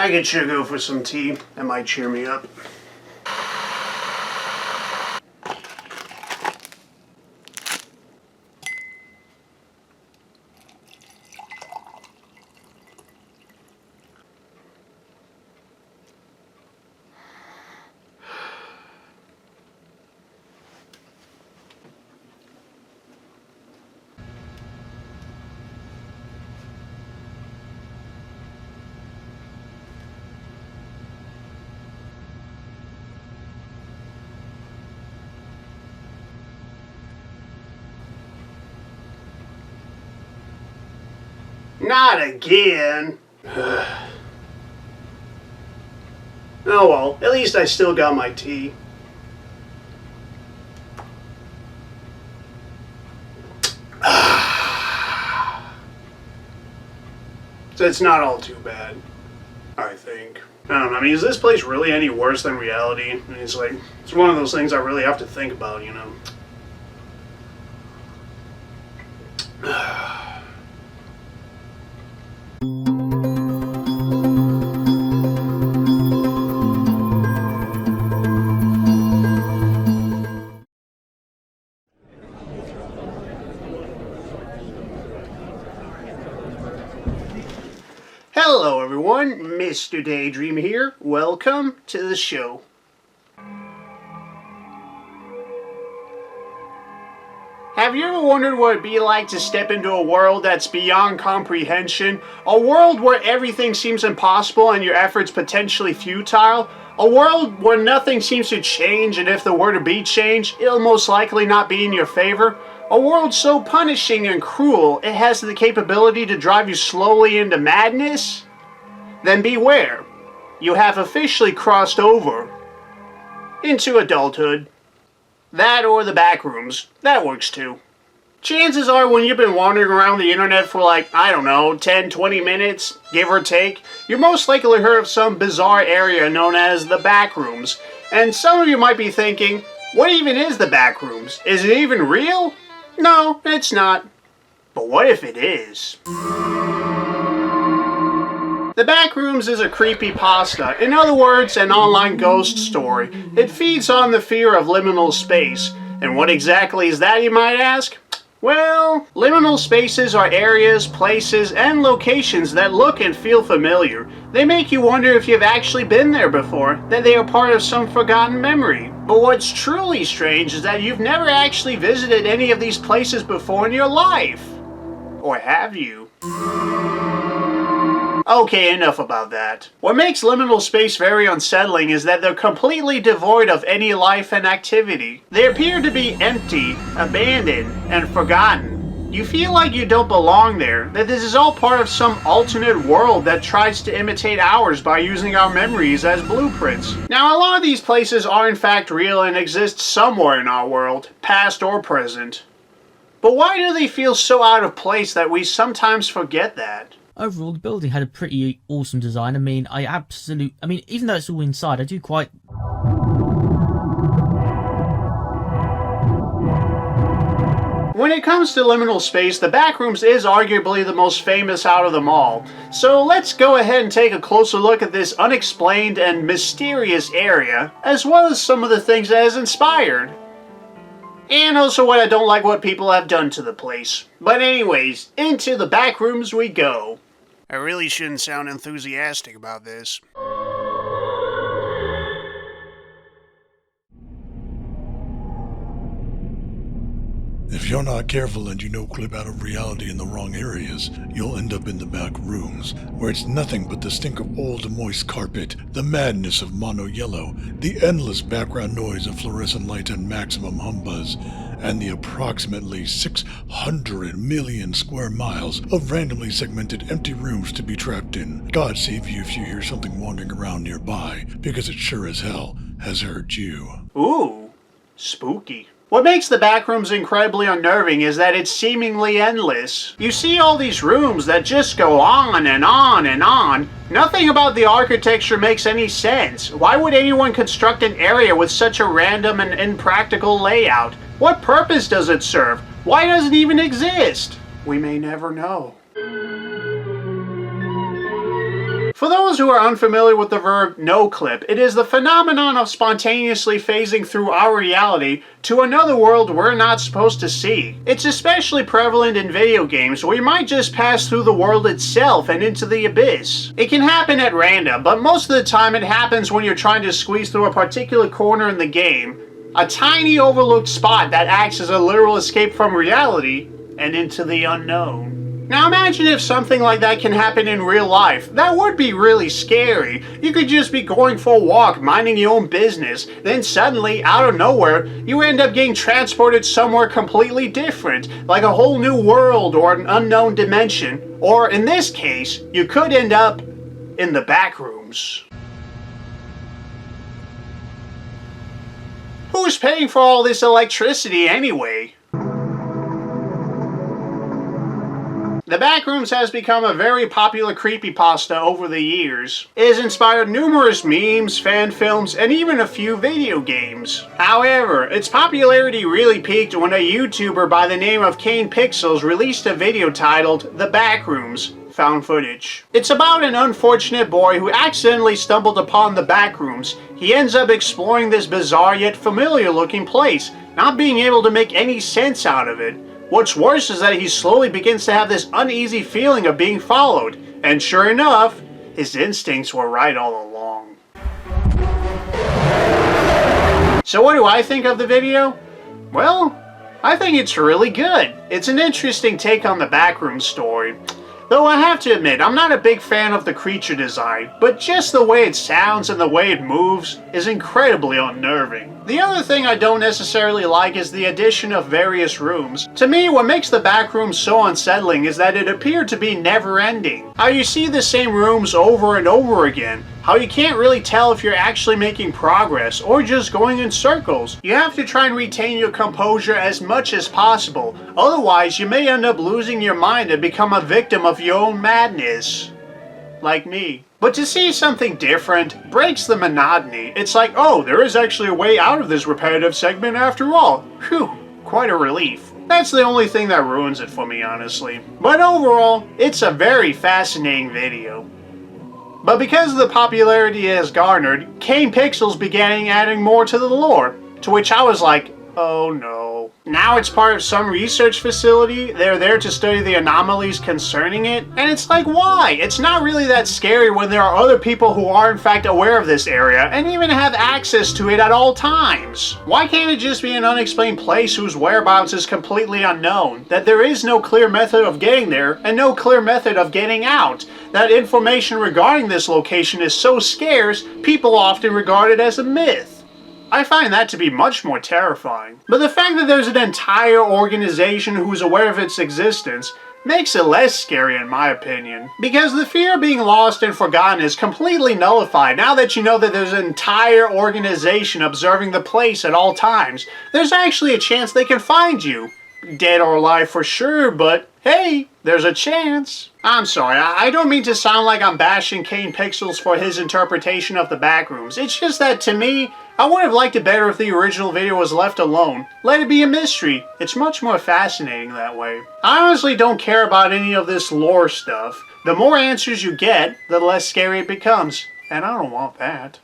I could sure go for some tea. That might cheer me up. Not again. Oh well, at least I still got my tea. So it's not all too bad, I think. I don't know, I mean, is this place really any worse than reality? I mean, it's like, it's one of those things I really have to think about, you know? Hello everyone, Mr. Daydream here. Welcome to the show. Have you ever wondered what it'd be like to step into a world that's beyond comprehension? A world where everything seems impossible and your efforts potentially futile? A world where nothing seems to change, and if there were to be change, it'll most likely not be in your favor? A world so punishing and cruel, it has the capability to drive you slowly into madness? Then beware. You have officially crossed over into adulthood. That or the Backrooms. That works too. Chances are when you've been wandering around the internet for like, I don't know, 10, 20 minutes, give or take, you're most likely heard of some bizarre area known as the Backrooms. And some of you might be thinking, what even is the Backrooms? Is it even real? No, it's not. But what if it is? The Backrooms is a creepypasta. In other words, an online ghost story. It feeds on the fear of liminal space. And what exactly is that, you might ask? Well, liminal spaces are areas, places, and locations that look and feel familiar. They make you wonder if you've actually been there before, that they are part of some forgotten memory. But what's truly strange is that you've never actually visited any of these places before in your life. Or have you? Okay, enough about that. What makes liminal space very unsettling is that they're completely devoid of any life and activity. They appear to be empty, abandoned, and forgotten. You feel like you don't belong there, that this is all part of some alternate world that tries to imitate ours by using our memories as blueprints. Now, a lot of these places are in fact real and exist somewhere in our world, past or present. But why do they feel so out of place that we sometimes forget that? Overall, the building had a pretty awesome design. I mean, even though it's all inside, I do quite... When it comes to liminal space, the Backrooms is arguably the most famous out of them all. So let's go ahead and take a closer look at this unexplained and mysterious area, as well as some of the things that has inspired. And also what I don't like what people have done to the place. But anyways, into the Backrooms we go. I really shouldn't sound enthusiastic about this. If you're not careful and you no-clip out of reality in the wrong areas, you'll end up in the back rooms, where it's nothing but the stink of old moist carpet, the madness of mono yellow, the endless background noise of fluorescent light and maximum humbuzz, and the approximately 600 million square miles of randomly segmented empty rooms to be trapped in. God save you if you hear something wandering around nearby, because it sure as hell has heard you. Ooh, spooky. What makes the Backrooms incredibly unnerving is that it's seemingly endless. You see all these rooms that just go on and on and on. Nothing about the architecture makes any sense. Why would anyone construct an area with such a random and impractical layout? What purpose does it serve? Why does it even exist? We may never know. For those who are unfamiliar with the verb no-clip, it is the phenomenon of spontaneously phasing through our reality to another world we're not supposed to see. It's especially prevalent in video games where you might just pass through the world itself and into the abyss. It can happen at random, but most of the time it happens when you're trying to squeeze through a particular corner in the game, a tiny overlooked spot that acts as a literal escape from reality and into the unknown. Now imagine if something like that can happen in real life. That would be really scary. You could just be going for a walk, minding your own business, then suddenly, out of nowhere, you end up getting transported somewhere completely different, like a whole new world or an unknown dimension. Or in this case, you could end up in the backrooms. Who's paying for all this electricity anyway? The Backrooms has become a very popular creepypasta over the years. It has inspired numerous memes, fan films, and even a few video games. However, its popularity really peaked when a YouTuber by the name of Kane Pixels released a video titled The Backrooms Found Footage. It's about an unfortunate boy who accidentally stumbled upon the Backrooms. He ends up exploring this bizarre yet familiar looking place, not being able to make any sense out of it. What's worse is that he slowly begins to have this uneasy feeling of being followed, and sure enough, his instincts were right all along. So what do I think of the video? Well, I think it's really good. It's an interesting take on the Backrooms story. Though I have to admit, I'm not a big fan of the creature design, but just the way it sounds and the way it moves is incredibly unnerving. The other thing I don't necessarily like is the addition of various rooms. To me, what makes the Backrooms so unsettling is that it appeared to be never-ending. How you see the same rooms over and over again. How you can't really tell if you're actually making progress or just going in circles. You have to try and retain your composure as much as possible. Otherwise, you may end up losing your mind and become a victim of your own madness. Like me. But to see something different breaks the monotony. It's like, oh, there is actually a way out of this repetitive segment after all. Whew, quite a relief. That's the only thing that ruins it for me, honestly. But overall, it's a very fascinating video. But because of the popularity it has garnered, Kane Pixels began adding more to the lore, to which I was like, oh no. Now it's part of some research facility, they're there to study the anomalies concerning it, and it's like, why? It's not really that scary when there are other people who are in fact aware of this area, and even have access to it at all times. Why can't it just be an unexplained place whose whereabouts is completely unknown? That there is no clear method of getting there, and no clear method of getting out? That information regarding this location is so scarce, people often regard it as a myth. I find that to be much more terrifying. But the fact that there's an entire organization who's aware of its existence makes it less scary in my opinion. Because the fear of being lost and forgotten is completely nullified now that you know that there's an entire organization observing the place at all times. There's actually a chance they can find you. Dead or alive for sure, but hey, there's a chance. I'm sorry, I don't mean to sound like I'm bashing Kane Pixels for his interpretation of the Backrooms. It's just that to me, I would have liked it better if the original video was left alone. Let it be a mystery. It's much more fascinating that way. I honestly don't care about any of this lore stuff. The more answers you get, the less scary it becomes. And I don't want that.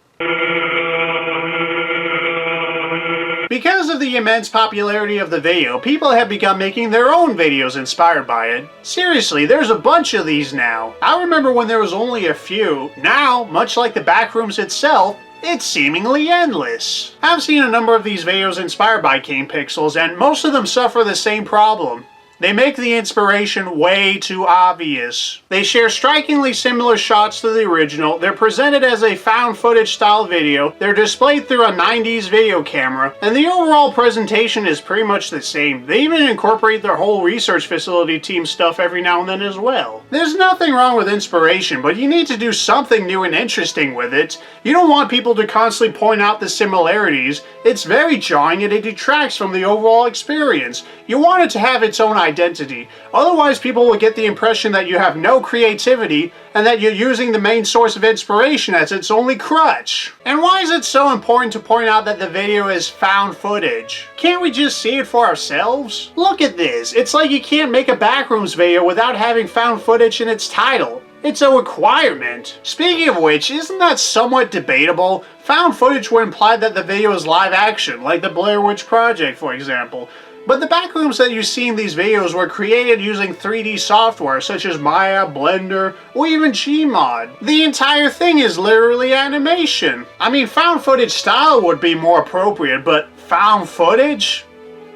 Because of the immense popularity of the video, people have begun making their own videos inspired by it. Seriously, there's a bunch of these now. I remember when there was only a few. Now, much like the Backrooms itself, it's seemingly endless. I've seen a number of these videos inspired by Kane Pixels, and most of them suffer the same problem. They make the inspiration way too obvious. They share strikingly similar shots to the original, they're presented as a found footage style video, they're displayed through a 90s video camera, and the overall presentation is pretty much the same. They even incorporate their whole research facility team stuff every now and then as well. There's nothing wrong with inspiration, but you need to do something new and interesting with it. You don't want people to constantly point out the similarities. It's very jarring and it detracts from the overall experience. You want it to have its own identity. Otherwise, people will get the impression that you have no creativity and that you're using the main source of inspiration as its only crutch. And why is it so important to point out that the video is found footage? Can't we just see it for ourselves? Look at this. It's like you can't make a Backrooms video without having found footage in its title. It's a requirement. Speaking of which, isn't that somewhat debatable? Found footage would imply that the video is live action, like the Blair Witch Project, for example. But the backrooms that you see in these videos were created using 3D software such as Maya, Blender, or even Gmod. The entire thing is literally animation. I mean, found footage style would be more appropriate, but found footage?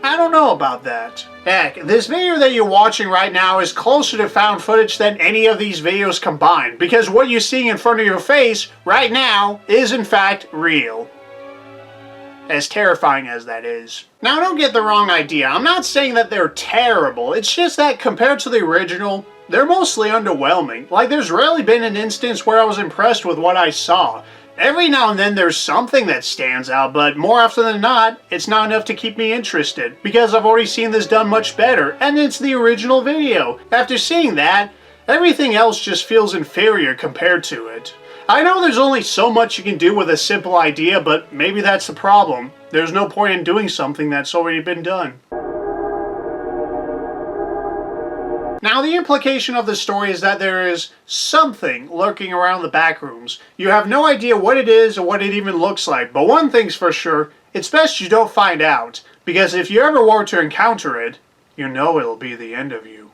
I don't know about that. Heck, this video that you're watching right now is closer to found footage than any of these videos combined, because what you're seeing in front of your face right now is in fact real. As terrifying as that is. Now don't get the wrong idea, I'm not saying that they're terrible, it's just that compared to the original, they're mostly underwhelming. Like, there's rarely been an instance where I was impressed with what I saw. Every now and then there's something that stands out, but more often than not, it's not enough to keep me interested, because I've already seen this done much better, and it's the original video. After seeing that, everything else just feels inferior compared to it. I know there's only so much you can do with a simple idea, but maybe that's the problem. There's no point in doing something that's already been done. Now, the implication of the story is that there is something lurking around the backrooms. You have no idea what it is or what it even looks like, but one thing's for sure, it's best you don't find out, because if you ever were to encounter it, you know it'll be the end of you.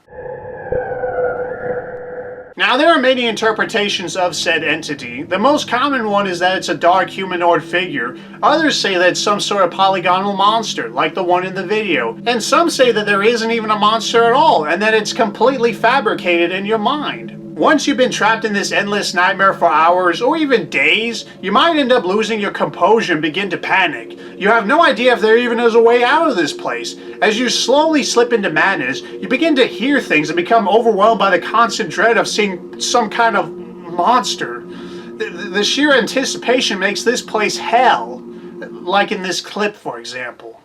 Now, there are many interpretations of said entity. The most common one is that it's a dark humanoid figure. Others say that it's some sort of polygonal monster, like the one in the video. And some say that there isn't even a monster at all, and that it's completely fabricated in your mind. Once you've been trapped in this endless nightmare for hours, or even days, you might end up losing your composure and begin to panic. You have no idea if there even is a way out of this place. As you slowly slip into madness, you begin to hear things and become overwhelmed by the constant dread of seeing some kind of monster. The sheer anticipation makes this place hell, like in this clip, for example.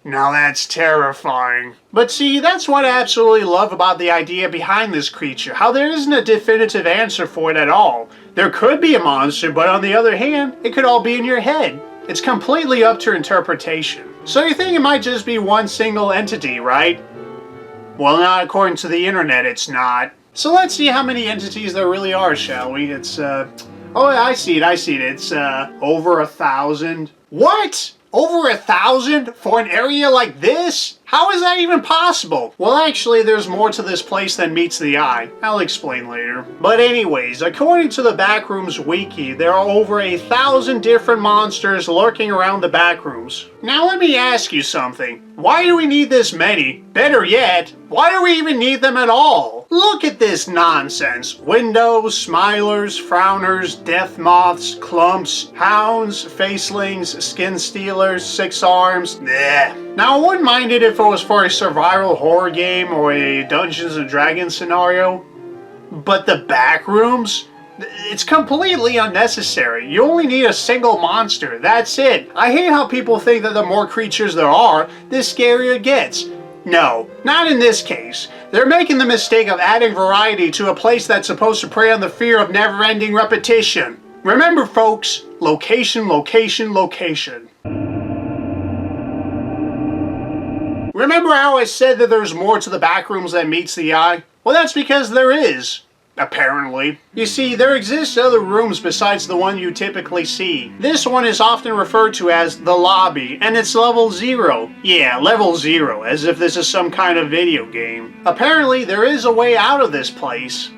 Now that's terrifying. But see, that's what I absolutely love about the idea behind this creature, how there isn't a definitive answer for it at all. There could be a monster, but on the other hand, it could all be in your head. It's completely up to interpretation. So you think it might just be one single entity, right? Well, not according to the internet, it's not. So let's see how many entities there really are, shall we? It's, oh, I see it. It's, over 1,000. What? Over 1,000 for an area like this? How is that even possible? Well, actually, there's more to this place than meets the eye. I'll explain later. But anyways, according to the Backrooms wiki, there are over 1,000 different monsters lurking around the backrooms. Now let me ask you something. Why do we need this many? Better yet, why do we even need them at all? Look at this nonsense. Windows, smilers, frowners, death moths, clumps, hounds, facelings, skin stealers, 6 arms. Bleh. Now, I wouldn't mind it if it was for a survival horror game or a Dungeons and Dragons scenario, but the backrooms? It's completely unnecessary. You only need a single monster, that's it. I hate how people think that the more creatures there are, the scarier it gets. No, not in this case. They're making the mistake of adding variety to a place that's supposed to prey on the fear of never-ending repetition. Remember, folks, location, location, location. Remember how I said that there's more to the backrooms than meets the eye? Well, that's because there is. Apparently. You see, there exist other rooms besides the one you typically see. This one is often referred to as the lobby, and it's level 0. Yeah, level 0, as if this is some kind of video game. Apparently, there is a way out of this place.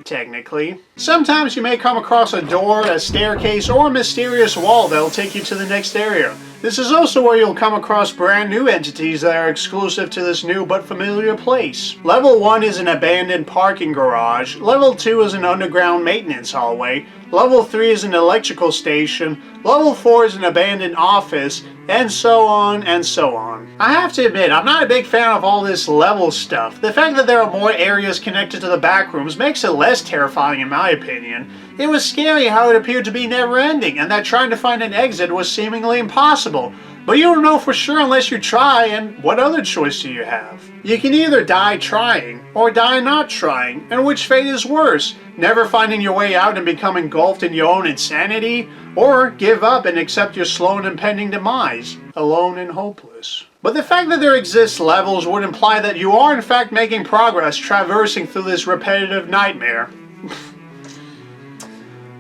Technically. Sometimes you may come across a door, a staircase, or a mysterious wall that will take you to the next area. This is also where you'll come across brand new entities that are exclusive to this new but familiar place. Level 1 is an abandoned parking garage, Level 2 is an underground maintenance hallway, Level 3 is an electrical station, Level 4 is an abandoned office, and so on and so on. I have to admit, I'm not a big fan of all this level stuff. The fact that there are more areas connected to the backrooms makes it less terrifying in my opinion. It was scary how it appeared to be never-ending, and that trying to find an exit was seemingly impossible. But you don't know for sure unless you try, and what other choice do you have? You can either die trying, or die not trying, and which fate is worse? Never finding your way out and becoming engulfed in your own insanity, or give up and accept your slow and impending demise, alone and hopeless. But the fact that there exist levels would imply that you are in fact making progress traversing through this repetitive nightmare.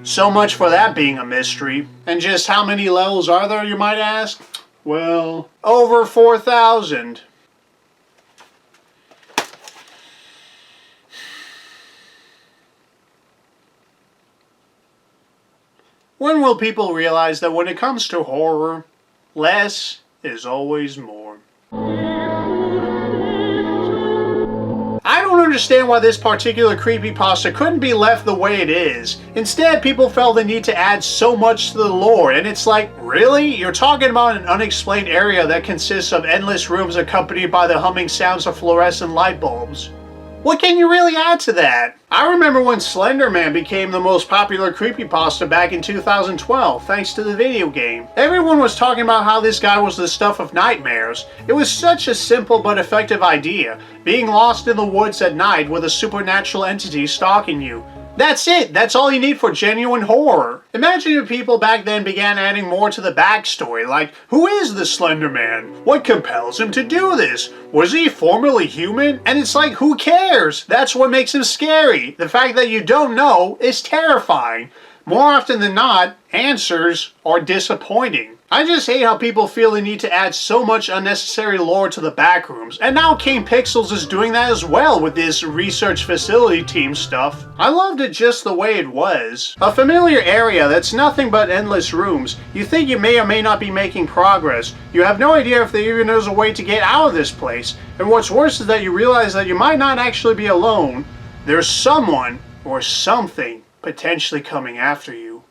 So much for that being a mystery. And just how many levels are there, you might ask? Well, over 4,000. When will people realize that when it comes to horror, less is always more? I don't understand why this particular creepypasta couldn't be left the way it is. Instead, people felt the need to add so much to the lore, and it's like, really? You're talking about an unexplained area that consists of endless rooms accompanied by the humming sounds of fluorescent light bulbs. What can you really add to that? I remember when Slender Man became the most popular creepypasta back in 2012, thanks to the video game. Everyone was talking about how this guy was the stuff of nightmares. It was such a simple but effective idea, being lost in the woods at night with a supernatural entity stalking you. That's it! That's all you need for genuine horror. Imagine if people back then began adding more to the backstory, like, who is the Slender Man? What compels him to do this? Was he formerly human? And it's like, who cares? That's what makes him scary. The fact that you don't know is terrifying. More often than not, answers are disappointing. I just hate how people feel the need to add so much unnecessary lore to the Backrooms, and now Kane Pixels is doing that as well with this research facility team stuff. I loved it just the way it was. A familiar area that's nothing but endless rooms. You think you may or may not be making progress. You have no idea if there even is a way to get out of this place. And what's worse is that you realize that you might not actually be alone. There's someone or something potentially coming after you.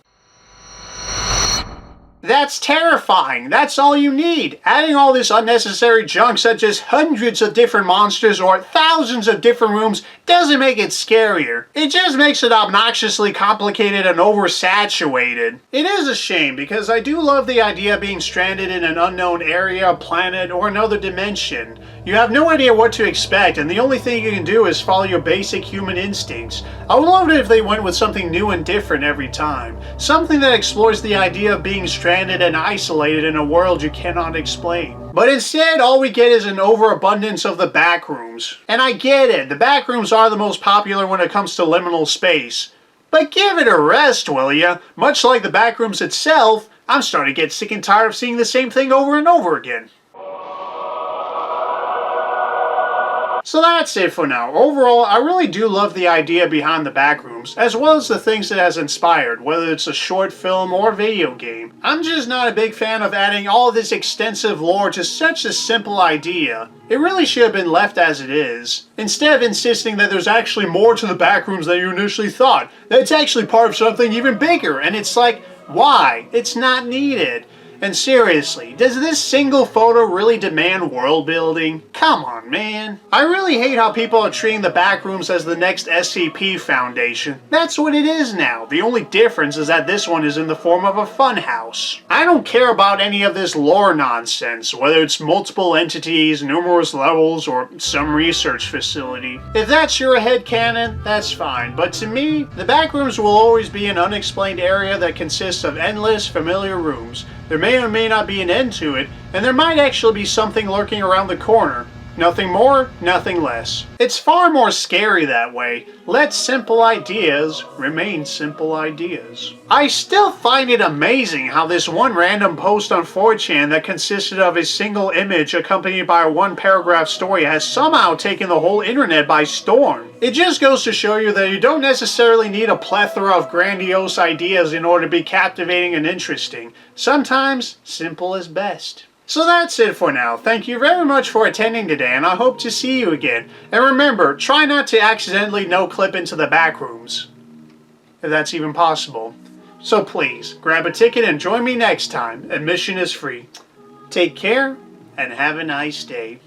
That's terrifying. That's all you need. Adding all this unnecessary junk such as hundreds of different monsters or thousands of different rooms doesn't make it scarier. It just makes it obnoxiously complicated and oversaturated. It is a shame because I do love the idea of being stranded in an unknown area, planet, or another dimension. You have no idea what to expect, and the only thing you can do is follow your basic human instincts. I would love it if they went with something new and different every time. Something that explores the idea of being stranded and isolated in a world you cannot explain. But instead, all we get is an overabundance of the backrooms. And I get it, the backrooms are the most popular when it comes to liminal space. But give it a rest, will ya? Much like the backrooms itself, I'm starting to get sick and tired of seeing the same thing over and over again. So that's it for now. Overall, I really do love the idea behind the Backrooms, as well as the things it has inspired, whether it's a short film or video game. I'm just not a big fan of adding all this extensive lore to such a simple idea. It really should have been left as it is, instead of insisting that there's actually more to the Backrooms than you initially thought. That's actually part of something even bigger, and it's like, why? It's not needed. And seriously, does this single photo really demand world building? Come on, man. I really hate how people are treating the Backrooms as the next SCP Foundation. That's what it is now. The only difference is that this one is in the form of a funhouse. I don't care about any of this lore nonsense, whether it's multiple entities, numerous levels, or some research facility. If that's your headcanon, that's fine. But to me, the Backrooms will always be an unexplained area that consists of endless, familiar rooms. There may or may not be an end to it, and there might actually be something lurking around the corner. Nothing more, nothing less. It's far more scary that way. Let simple ideas remain simple ideas. I still find it amazing how this one random post on 4chan that consisted of a single image accompanied by a one-paragraph story has somehow taken the whole internet by storm. It just goes to show you that you don't necessarily need a plethora of grandiose ideas in order to be captivating and interesting. Sometimes, simple is best. So that's it for now. Thank you very much for attending today, and I hope to see you again. And remember, try not to accidentally no-clip into the Backrooms, if that's even possible. So please, grab a ticket and join me next time. Admission is free. Take care, and have a nice day.